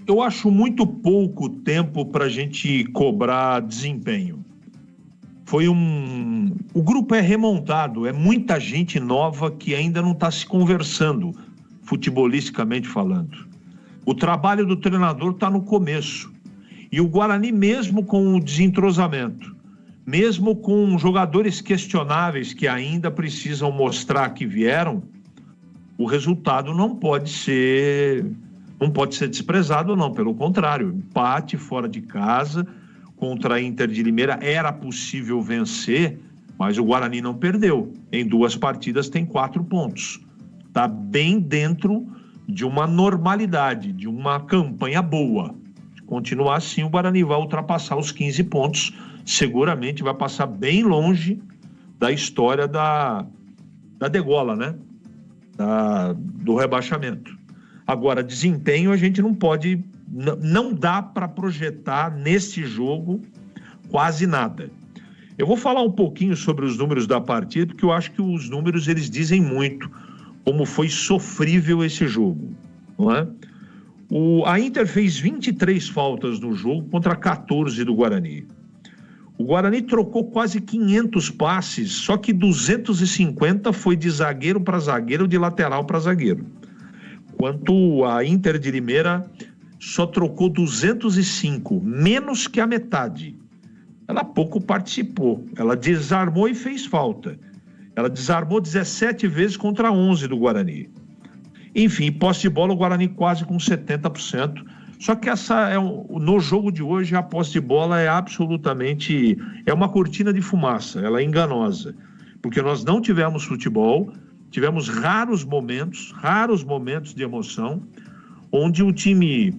Eu acho muito pouco tempo para a gente cobrar desempenho. O grupo é remontado, é muita gente nova que ainda não está se conversando, futebolisticamente falando. O trabalho do treinador está no começo. E o Guarani, mesmo com o desentrosamento, mesmo com jogadores questionáveis que ainda precisam mostrar que vieram, o resultado não pode ser desprezado, não. Pelo contrário, empate fora de casa contra a Inter de Limeira era possível vencer, mas o Guarani não perdeu. Em 2 partidas tem 4 pontos. Está bem dentro de uma normalidade, de uma campanha boa. Se continuar assim, o Guarani vai ultrapassar os 15 pontos, seguramente vai passar bem longe da história da degola, né? Do rebaixamento. Agora, desempenho a gente não pode, não dá para projetar nesse jogo quase nada. Eu vou falar um pouquinho sobre os números da partida, porque eu acho que os números eles dizem muito como foi sofrível esse jogo, não é? A Inter fez 23 faltas no jogo contra 14 do Guarani. O Guarani trocou quase 500 passes, só que 250 foi de zagueiro para zagueiro, de lateral para zagueiro. Enquanto a Inter de Limeira só trocou 205, menos que a metade. Ela pouco participou, ela desarmou e fez falta. Ela desarmou 17 vezes contra 11 do Guarani. Enfim, posse de bola, o Guarani quase com 70%. Só que no jogo de hoje, a posse de bola é absolutamente... é uma cortina de fumaça, ela é enganosa. Porque nós não tivemos futebol, tivemos raros momentos de emoção, onde o time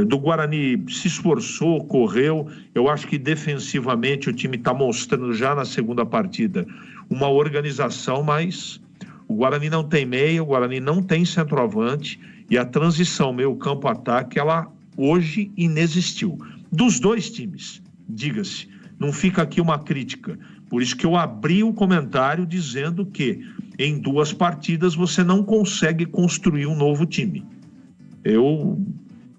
do Guarani se esforçou, correu. Eu acho que defensivamente o time está mostrando já na segunda partida uma organização, mas o Guarani não tem meia, o Guarani não tem centroavante, e a transição meio-campo-ataque, ela hoje inexistiu. Dos 2 times, diga-se, não fica aqui uma crítica. Por isso que eu abri o comentário dizendo que em 2 partidas você não consegue construir um novo time. Eu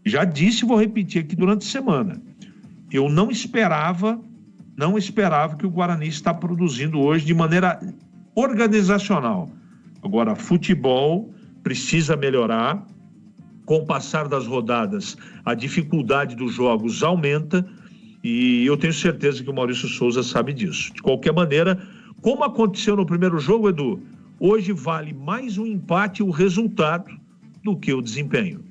já disse e vou repetir aqui durante a semana. Eu não esperava que o Guarani está produzindo hoje de maneira organizacional. Agora, futebol precisa melhorar. Com o passar das rodadas, a dificuldade dos jogos aumenta e eu tenho certeza que o Maurício Souza sabe disso. De qualquer maneira, como aconteceu no primeiro jogo, Edu, hoje vale mais um empate o resultado do que o desempenho.